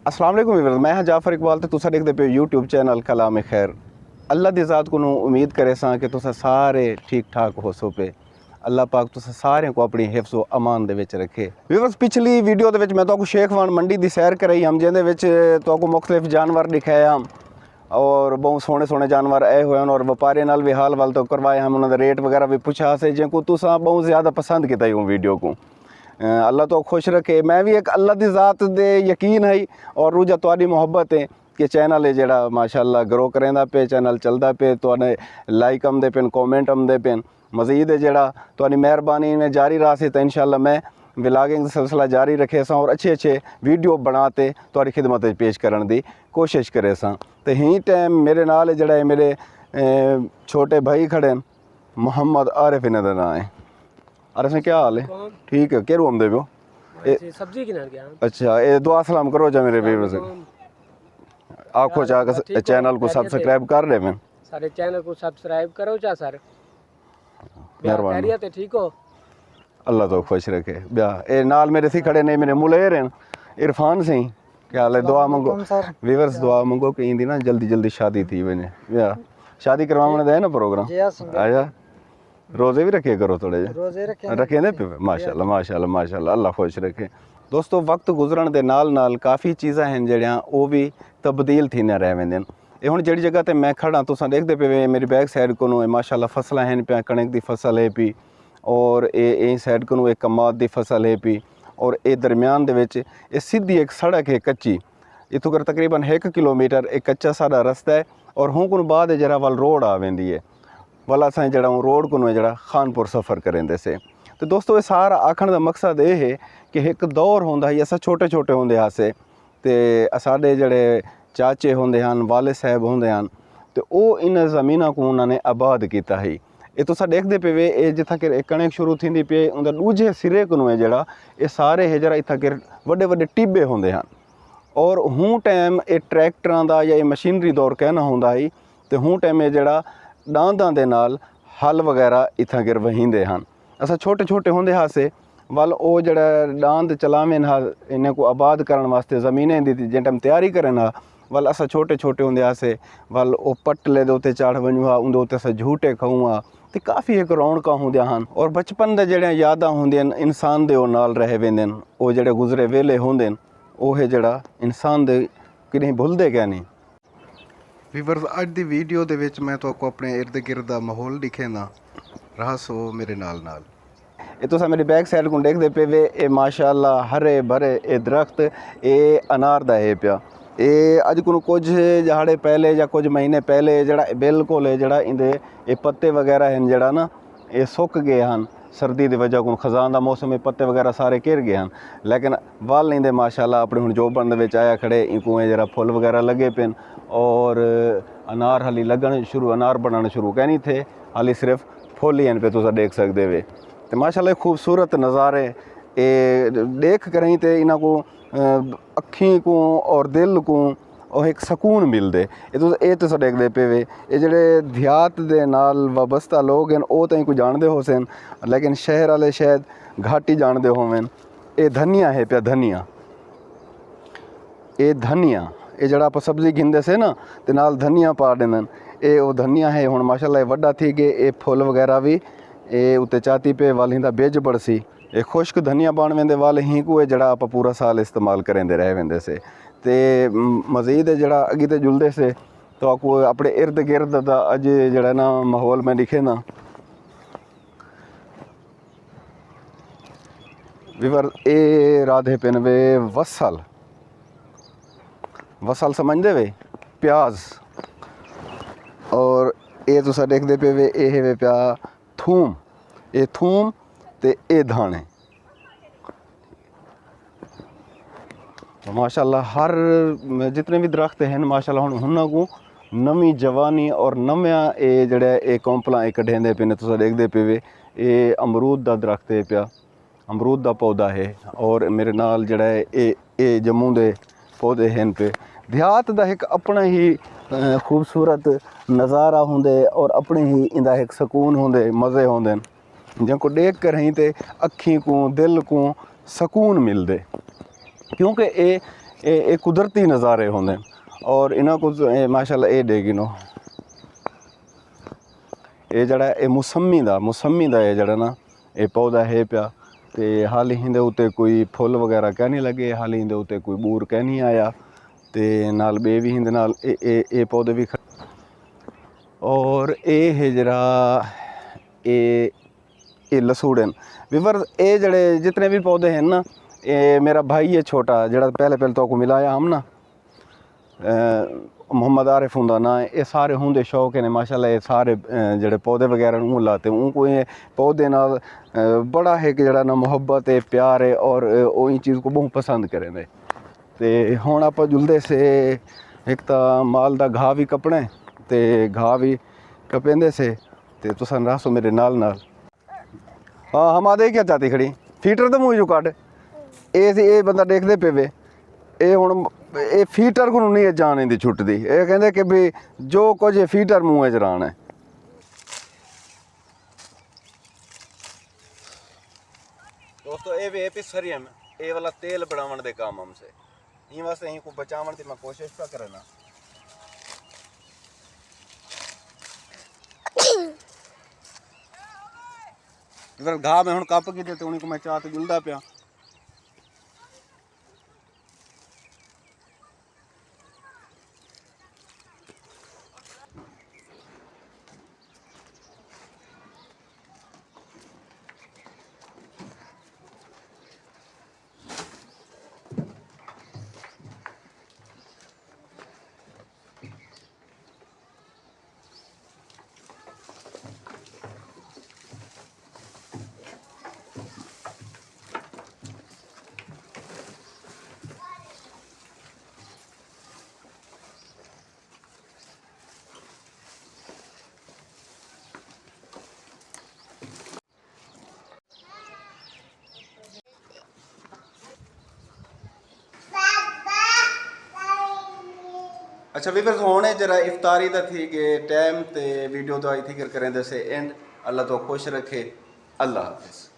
अस्सलाम वालेकुम व्यूअर्स, मैं हाँ जाफर इकबाल ते तुसा देखदे पे यूट्यूब चैनल कलाम खैर। अल्लाह दी ज़ात को उम्मीद करे सां कि तुसा सारे ठीक ठाक हो सो पे। अल्लाह पाक तुसा सारे को अपनी हिफ्ज़ व अमान दे विच रखे। व्यूअर्स, पिछली वीडियो दे विच मैं तुहानू शेखवान मंडी दी सैर कराई हम, जिहदे विच तुहानू मुख्तलिफ जानवर दिखाए हम और बहुत सोहने सोहने जानवर आए हुए हैं और व्यापारी नाल भी हाल वाल तो करवाए हम, उन्होंने रेट वगैरह भी पूछा से, जिनको तुसा बहुत ज़्यादा पसंद किया हूँ वीडियो को। अल्लाह तो खुश रखे। मैं भी एक अल्लाह की ज़ात दे यकीन है और रूजा तुहाडी मोहब्बत है कि चैनल है जड़ा माशाअल्लाह ग्रो करेंदा पे, चैनल चलता पे, तुहाडे लाइक आमदे पेन, कॉमेंट आमदे पेन। मज़ीद है जड़ा तुहाडी मेहरबानी में जारी रहा से, तो इंशाअल्लाह मैं व्लॉगिंग सिलसिला जारी रखे सां और अच्छे वीडियो बनाते तुहाडी खिदमत पेश करने की कोशिश करे सां। तो ही टाइम मेरे नाल जड़ा है मेरे छोटे भाई खड़े मोहम्मद आरिफ इन्हां दा नाम है। अरे क्या हाल है? ठीक है। केरू आमदे पियो? सब्जी किनार गया। अच्छा, ये दुआ सलाम करो जा मेरे व्यूअर्स। आखो चा चैनल को सब्सक्राइब कर ले। मैं सारे चैनल को सब्सक्राइब करो चा सर। मेहरबानी। ते ठीक हो? अल्लाह तो खुश रखे। ब्या ए नाल मेरे सी खड़े ने मेरे मुलेर हैं इरफान सिंह। क्या हाल है? दुआ मंगो व्यूअर्स, दुआ मंगो कि इंदी ना जल्दी शादी थी वने। ब्या शादी करवाने दा है ना प्रोग्राम। आजा रोज़े भी रखे करो, थोड़े जे रखे ने पे। माशाअल्लाह माशाअल्लाह माशाअल्लाह, अल्लाह खुश रखे। दोस्तों, वक्त गुजरन दे नाल काफ़ी चीज़ां हैं जड़ियां वो भी तब्दील थी न रह वेंदियां। ये हुण जिहड़ी जगह ते मैं खड़ा तुसां देखदे पे मेरी बैक साइड को माशाअल्लाह फसलां हैं पिया। कणक दी फसल है पी और ए साइड को एक कमाद दी फसल है पी और ए दरम्यान दे विच ए सीधी एक सड़क है कच्ची। इत्थों कर तकरीबन 1 किलोमीटर एक कच्चा साडा रस्ता है और हों को बाद जरा वल रोड आ वेंदी है। वाला असां जड़ा रोड को जड़ा खानपुर सफ़र करेंदे से। तो दोस्तों, ये सारा आखण का मकसद ये है कि एक दौर होंदा ही असां छोटे छोटे होंदे हासे ते साडे जड़े चाचे होंदे हन, वाले साहब होंदे हन, तो वो इन ज़मीनों को उन्होंने आबाद किया ही। ये तुसां देखदे पे वे ये जिथा कि कणक शुरू थींदी पे उनका दूजे सिरे को जड़ा ये सारे है जरा इत्था कि वड्डे वड्डे टिब्बे होंदे हन और हूँ टाइम ये ट्रैक्टरां दा या मशीनरी दौर कहना होंदा ही। तो हूँ टाइम ये जड़ा डांदां दे नाल हल वगैरह इत्थां गिर वहींदे हन। असां छोटे छोटे होंदे हासे वल ओ जड़ा डांद चलावेन हा इन्हें को आबाद करने वास्ते ज़मीनें दी जिन टाइम तैयारी करन हा वल असां छोटे छोटे होंदे हासे वल ओ पटले दे उत्ते चढ़ वञूं हा, उंदे उत्ते असां झूटे खाऊं हा। तो काफ़ी एक रौनकां होंदियां हन और बचपन दे जड़ियां यादां होंदियां इंसान दे नाल रह वेंदे न। ओ जड़े गुजरे वेले होंदे न ओ है जड़ा इंसान दे कदें भुलदे गै नहीं। व्यूअर्स, अज दी वीडियो दे विच मैं तो अपने इर्द गिर्द दा माहौल दिखेंदा रहा सो मेरे नाल। ये तुसां मेरी बैक साइड को देखदे पे वे ए माशाअल्लाह हरे भरे ए दरख्त ए अनार दा है पिया। ये अज को कुछ दिहाड़े पहले या कुछ महीने पहले जड़ा बिल्कुल है जड़ा इंदे ये पत्ते वगैरह हैं जड़ा ना ये सुक गए हैं सर्दी की वजह को। खजान का मौसम में पत्ते वगैरह सारे घिर गए हैं, लेकिन वल इंदे माशाअल्लाह अपने हुण जोबन दे आया खड़े इनको जरा फुल वगैरह लगे पेन और अनार हाली लगन शुरू, अनार बनाने शुरू कह नहीं थे, हाली सिर्फ फुल ही पे तुम देख सकते वे। तो माशाअल्लाह खूबसूरत नज़ारे ये देख कर ही तो इन्हों को अखी को और दिल को और एक सकून मिलते। ये तुस देखते पे वे ये जड़े देहात दे नाल वाबस्ता लोग हैं वो तो को जानते हो सन, लेकिन शहर वाले शायद घट ही जानते होवें। ये धनिया है पिया, धनिया ये धनिया ये जड़ा आप सब्जी गिनते से ना तो नाल धनिया पा दें। ये वो धनिया है हुण माशाअल्लाह वड्डा थी गए। ये फुल वगैरह भी ये उत्ते चाती पे वाल हिंदा बेज बड़सी। ये खुश्क धनिया बन वेंदे वाल ही को जड़ा आप पूरा साल इस्तेमाल करेंदे रह वेंदे से। ते मज़ीद जड़ा अगी ते जुलदे से तो आपको अपने इर्द गिर्द दा अज जड़ा ना माहौल में दिखे ना विवर ए राधे पिन वे वसल वसल समझते वे प्याज और ये तुसा देखते पे वे ये वे प्या थूम, ये थूम ते ये धाने। तो माशाअल्लाह हर जितने भी दरख्त हैं माशाअल्लाह हुन को नवी जवानी और नव्या ये जड़े ये कौंपलां कढेंदे पे ने। तुसा देखते पे वे ये अमरूद का दरख्त है पिया, अमरूद का पौधा है और मेरे नाल जड़ा ये जम्मू के पौधे हैं पे। देहात का एक अपना ही खूबसूरत नज़ारा होंदे और अपने ही इंदा एक सकून होंदे, मज़े होंदे जिनको देख कर ही तो अखी को दिल को सकून मिलते। क्योंकि ਇਹ ਕੁਦਰਤੀ ਨਜ਼ਾਰੇ ਹੁੰਦੇ ਔਰ ਇਹਨਾਂ ਕੋਲ ਮਾਸ਼ਾਅੱਲਾ ਇਹ ਡੇਗੀ ਨੂੰ ਇਹ ਜਿਹੜਾ ਇਹ ਮੌਸਮੀ ਦਾ ਇਹ ਜਿਹੜਾ ਨਾ ਇਹ ਪੌਦਾ ਹੈ ਪਿਆ ਤੇ ਹਾਲ ਹੀ ਦੇ ਉੱਤੇ ਕੋਈ ਫੁੱਲ ਵਗੈਰਾ ਕਹਿ ਨਹੀਂ ਲੱਗੇ, ਹਾਲ ਹੀ ਦੇ ਉੱਤੇ ਕੋਈ ਬੂਰ ਕਹਿ ਨਹੀਂ ਆਇਆ ਤੇ ਨਾਲ ਬੇ ਵੀ ਹਿੰਦ ਨਾਲ ਇਹ ਪੌਦੇ ਵੀ ਔਰ ਇਹ ਜਿਹੜਾ ਇਹ लसूड़न विवर ये जड़े जितने भी पौधे हैं ना, ये मेरा भाई है छोटा जड़ा पहले तो को मिलाया हम ना मोहम्मद आरिफ हुंदा ना, ये सारे होंदे शौक ने माशाल्लाह। ये सारे जड़े पौधे वगैरह नूं लाते उनको ये पौधे नाल बड़ा है कि जड़ा ना मुहब्बत है, प्यार है और वो चीज़ को बहुत पसंद करें। तो हुण आपां जुलदे से एक तो माल दा घाह भी कपने ते घाह भी कपेंदे से ते तुसां रसो मेरे नाल नाल। हाँ हम आदे क्या चाहती खड़ी फीटर तो मूँह चो कट ये बंदा देखते पे वे ये हुण ये फीटर को नहीं जाने दी छुटती, ये कहते कि भी जो कुछ ये फीटर मूँह च रान है। दोस्तों ये वे पिसरियम ये वाला तेल बनावन दे काम हमसे इन वास्ते यहीं को बचावन दी मैं कोशिश पा करना। फिर घाह में हुण कप के ते उन्हीं को मैं चाह ते जुलदा पिया। अच्छा वीवर्स होने जरा इफ्तारी का थी कि टाइम ते वीडियो तो आई थी कर करें से एंड अल्लाह तो खुश रखे। अल्लाह हाफिज़।